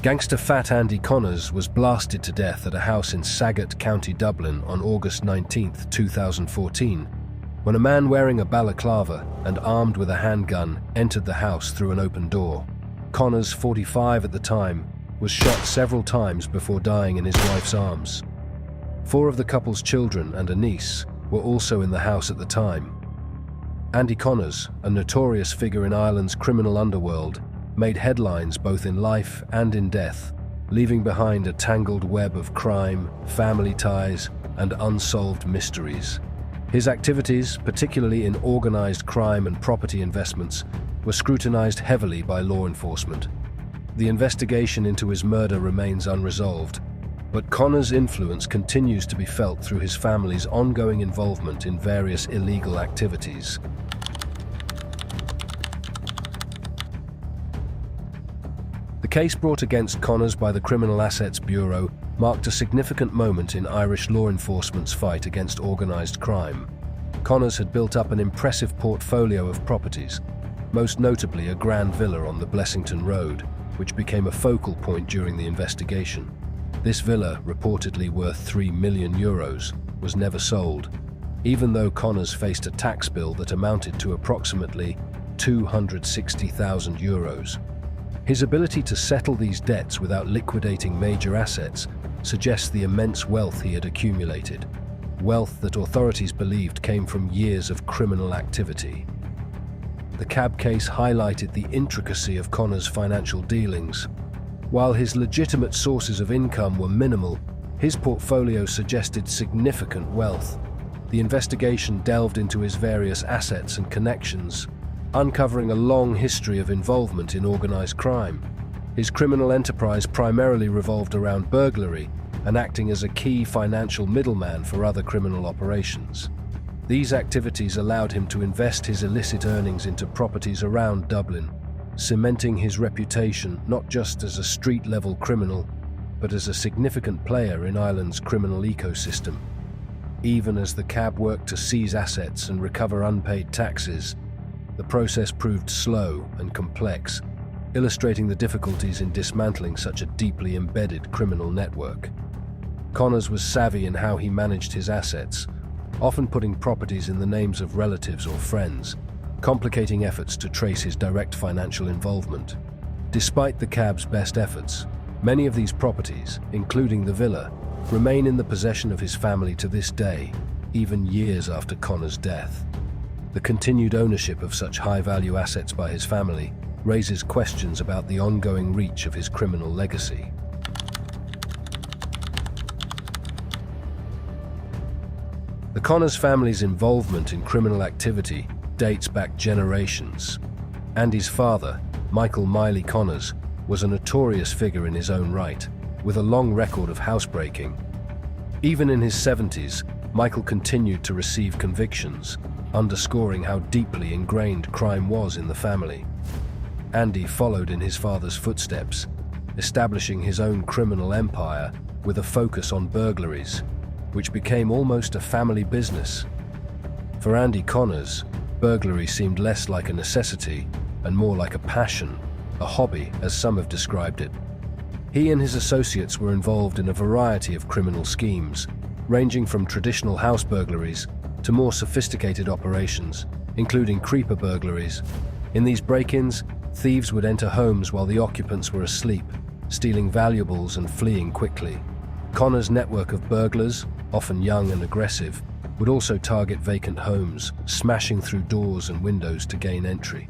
Gangster Fat Andy Connors was blasted to death at a house in Saggart, County Dublin on August 19, 2014, when a man wearing a balaclava and armed with a handgun entered the house through an open door. Connors, 45 at the time, was shot several times before dying in his wife's arms. 4 of the couple's children and a niece were also in the house at the time. Andy Connors, a notorious figure in Ireland's criminal underworld, made headlines both in life and in death, leaving behind a tangled web of crime, family ties, and unsolved mysteries. His activities, particularly in organized crime and property investments, were scrutinized heavily by law enforcement. The investigation into his murder remains unresolved, but Connors' influence continues to be felt through his family's ongoing involvement in various illegal activities. The case brought against Connors by the Criminal Assets Bureau marked a significant moment in Irish law enforcement's fight against organized crime. Connors had built up an impressive portfolio of properties, most notably a grand villa on the Blessington Road, which became a focal point during the investigation. This villa, reportedly worth €3 million, was never sold, even though Connors faced a tax bill that amounted to approximately €260,000. His ability to settle these debts without liquidating major assets suggests the immense wealth he had accumulated, wealth that authorities believed came from years of criminal activity. The cab case highlighted the intricacy of Connors' financial dealings. While his legitimate sources of income were minimal, his portfolio suggested significant wealth. The investigation delved into his various assets and connections, uncovering a long history of involvement in organized crime. His criminal enterprise primarily revolved around burglary and acting as a key financial middleman for other criminal operations. These activities allowed him to invest his illicit earnings into properties around Dublin, cementing his reputation not just as a street-level criminal, but as a significant player in Ireland's criminal ecosystem. Even as the cab worked to seize assets and recover unpaid taxes, the process proved slow and complex, illustrating the difficulties in dismantling such a deeply embedded criminal network. Connors was savvy in how he managed his assets, often putting properties in the names of relatives or friends, complicating efforts to trace his direct financial involvement. Despite the cab's best efforts, many of these properties, including the villa, remain in the possession of his family to this day, even years after Connors' death. The continued ownership of such high-value assets by his family raises questions about the ongoing reach of his criminal legacy. The Connors family's involvement in criminal activity dates back generations. Andy's father, Michael Miley Connors, was a notorious figure in his own right, with a long record of housebreaking. Even in his 70s, Michael continued to receive convictions, underscoring how deeply ingrained crime was in the family. Andy followed in his father's footsteps, establishing his own criminal empire with a focus on burglaries, which became almost a family business. For Andy Connors, burglary seemed less like a necessity and more like a passion, a hobby, as some have described it. He and his associates were involved in a variety of criminal schemes, ranging from traditional house burglaries to more sophisticated operations, including creeper burglaries. In these break-ins, thieves would enter homes while the occupants were asleep, stealing valuables and fleeing quickly. Connors' network of burglars, often young and aggressive, would also target vacant homes, smashing through doors and windows to gain entry.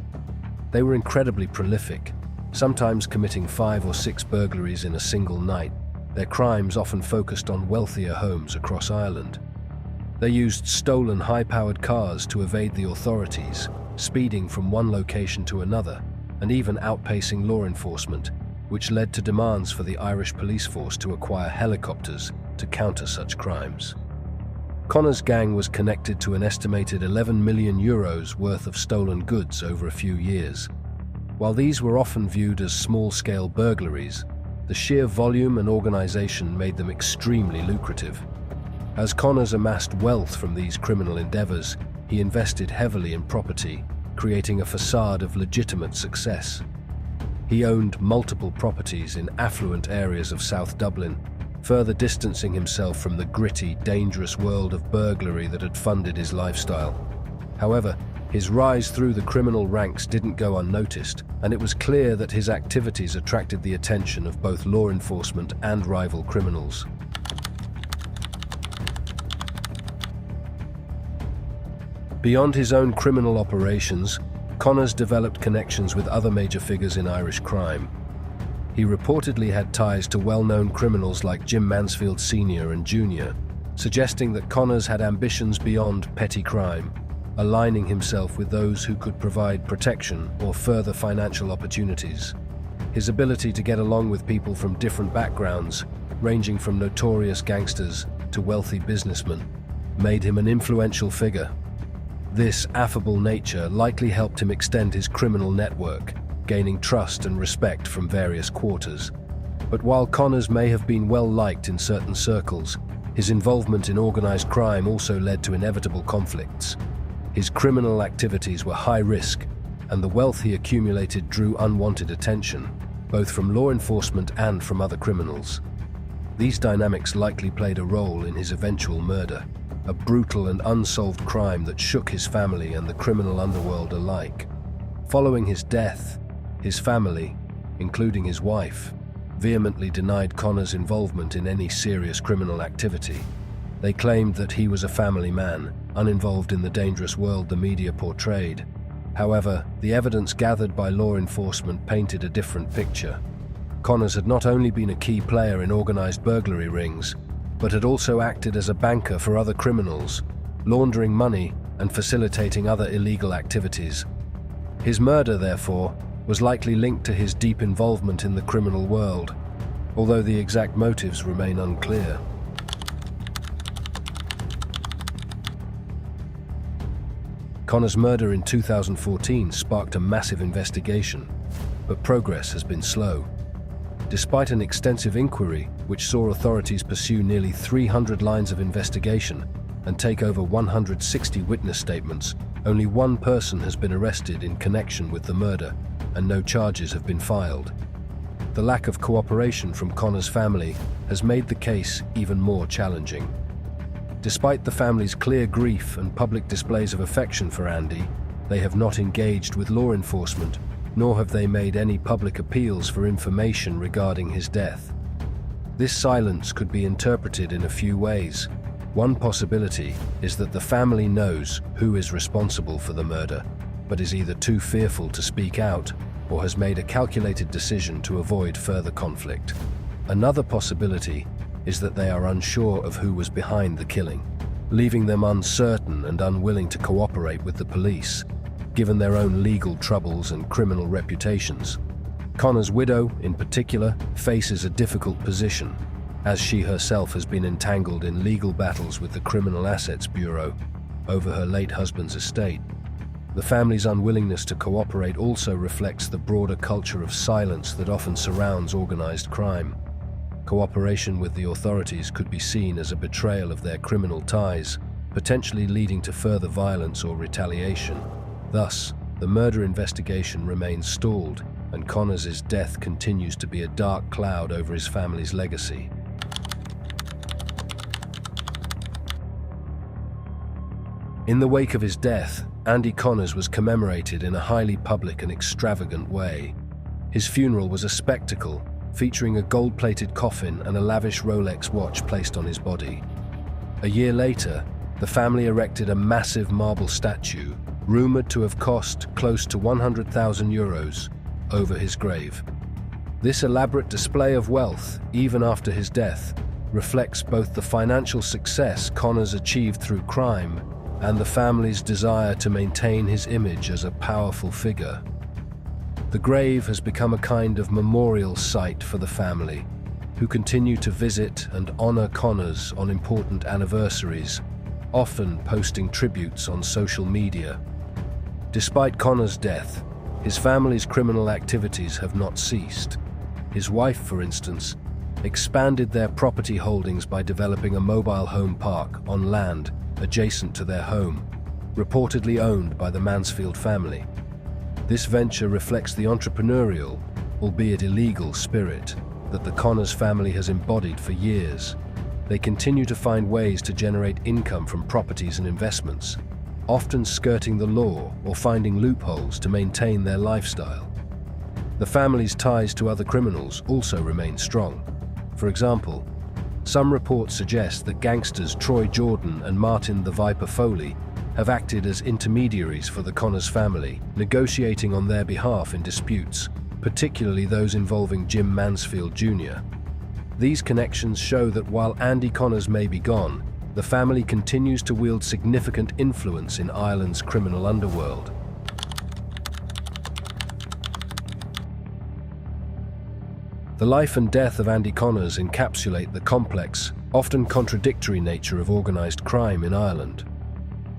They were incredibly prolific, sometimes committing 5 or 6 burglaries in a single night. Their crimes often focused on wealthier homes across Ireland. They used stolen high-powered cars to evade the authorities, speeding from one location to another, and even outpacing law enforcement, which led to demands for the Irish police force to acquire helicopters to counter such crimes. Connors' gang was connected to an estimated €11 million worth of stolen goods over a few years. While these were often viewed as small-scale burglaries, the sheer volume and organization made them extremely lucrative. As Connors amassed wealth from these criminal endeavors, he invested heavily in property, creating a facade of legitimate success. He owned multiple properties in affluent areas of South Dublin, further distancing himself from the gritty, dangerous world of burglary that had funded his lifestyle. However, his rise through the criminal ranks didn't go unnoticed, and it was clear that his activities attracted the attention of both law enforcement and rival criminals. Beyond his own criminal operations, Connors developed connections with other major figures in Irish crime. He reportedly had ties to well-known criminals like Jim Mansfield Sr. and Jr., suggesting that Connors had ambitions beyond petty crime, aligning himself with those who could provide protection or further financial opportunities. His ability to get along with people from different backgrounds, ranging from notorious gangsters to wealthy businessmen, made him an influential figure. This affable nature likely helped him extend his criminal network, gaining trust and respect from various quarters. But while Connors may have been well liked in certain circles, his involvement in organized crime also led to inevitable conflicts. His criminal activities were high risk, and the wealth he accumulated drew unwanted attention, both from law enforcement and from other criminals. These dynamics likely played a role in his eventual murder, a brutal and unsolved crime that shook his family and the criminal underworld alike. Following his death, his family, including his wife, vehemently denied Connors' involvement in any serious criminal activity. They claimed that he was a family man, uninvolved in the dangerous world the media portrayed. However, the evidence gathered by law enforcement painted a different picture. Connors had not only been a key player in organized burglary rings, but had also acted as a banker for other criminals, laundering money and facilitating other illegal activities. His murder, therefore, was likely linked to his deep involvement in the criminal world, although the exact motives remain unclear. Connors' murder in 2014 sparked a massive investigation, but progress has been slow. Despite an extensive inquiry, which saw authorities pursue nearly 300 lines of investigation and take over 160 witness statements, only one person has been arrested in connection with the murder, and no charges have been filed. The lack of cooperation from Connors' family has made the case even more challenging. Despite the family's clear grief and public displays of affection for Andy, they have not engaged with law enforcement, nor have they made any public appeals for information regarding his death. This silence could be interpreted in a few ways. One possibility is that the family knows who is responsible for the murder, but is either too fearful to speak out or has made a calculated decision to avoid further conflict. Another possibility is that they are unsure of who was behind the killing, leaving them uncertain and unwilling to cooperate with the police, given their own legal troubles and criminal reputations. Connors' widow, in particular, faces a difficult position, as she herself has been entangled in legal battles with the Criminal Assets Bureau over her late husband's estate. The family's unwillingness to cooperate also reflects the broader culture of silence that often surrounds organized crime. Cooperation with the authorities could be seen as a betrayal of their criminal ties, potentially leading to further violence or retaliation. Thus, the murder investigation remains stalled, and Connors' death continues to be a dark cloud over his family's legacy. In the wake of his death, Andy Connors was commemorated in a highly public and extravagant way. His funeral was a spectacle, featuring a gold-plated coffin and a lavish Rolex watch placed on his body. A year later, the family erected a massive marble statue, rumored to have cost close to €100,000, over his grave. This elaborate display of wealth, even after his death, reflects both the financial success Connors achieved through crime and the family's desire to maintain his image as a powerful figure. The grave has become a kind of memorial site for the family, who continue to visit and honor Connors on important anniversaries, often posting tributes on social media. Despite Connors' death, his family's criminal activities have not ceased. His wife, for instance, expanded their property holdings by developing a mobile home park on land adjacent to their home, reportedly owned by the Mansfield family. This venture reflects the entrepreneurial, albeit illegal, spirit that the Connors family has embodied for years. They continue to find ways to generate income from properties and investments, often skirting the law or finding loopholes to maintain their lifestyle. The family's ties to other criminals also remain strong. For example, some reports suggest that gangsters Troy Jordan and Martin the Viper Foley have acted as intermediaries for the Connors family, negotiating on their behalf in disputes, particularly those involving Jim Mansfield Jr. These connections show that while Andy Connors may be gone, the family continues to wield significant influence in Ireland's criminal underworld. The life and death of Andy Connors encapsulate the complex, often contradictory nature of organized crime in Ireland.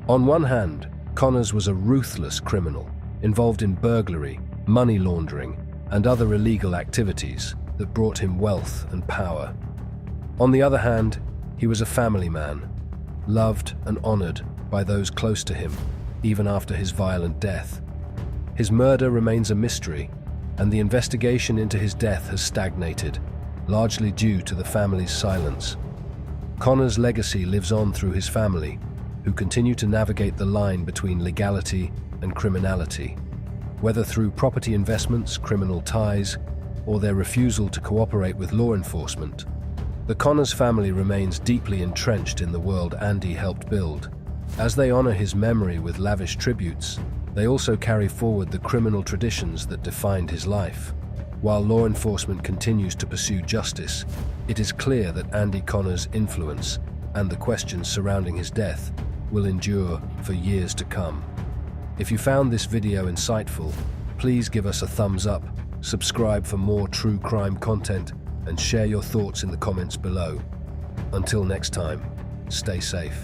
On one hand, Connors was a ruthless criminal, involved in burglary, money laundering, and other illegal activities that brought him wealth and power. On the other hand, he was a family man, loved and honored by those close to him, even after his violent death. His murder remains a mystery, and the investigation into his death has stagnated, largely due to the family's silence. Connor's legacy lives on through his family, who continue to navigate the line between legality and criminality. Whether through property investments, criminal ties, or their refusal to cooperate with law enforcement, the Connors family remains deeply entrenched in the world Andy helped build. As they honor his memory with lavish tributes, they also carry forward the criminal traditions that defined his life. While law enforcement continues to pursue justice, it is clear that Andy Connors' influence and the questions surrounding his death will endure for years to come. If you found this video insightful, please give us a thumbs up, subscribe for more true crime content, and share your thoughts in the comments below. Until next time, stay safe.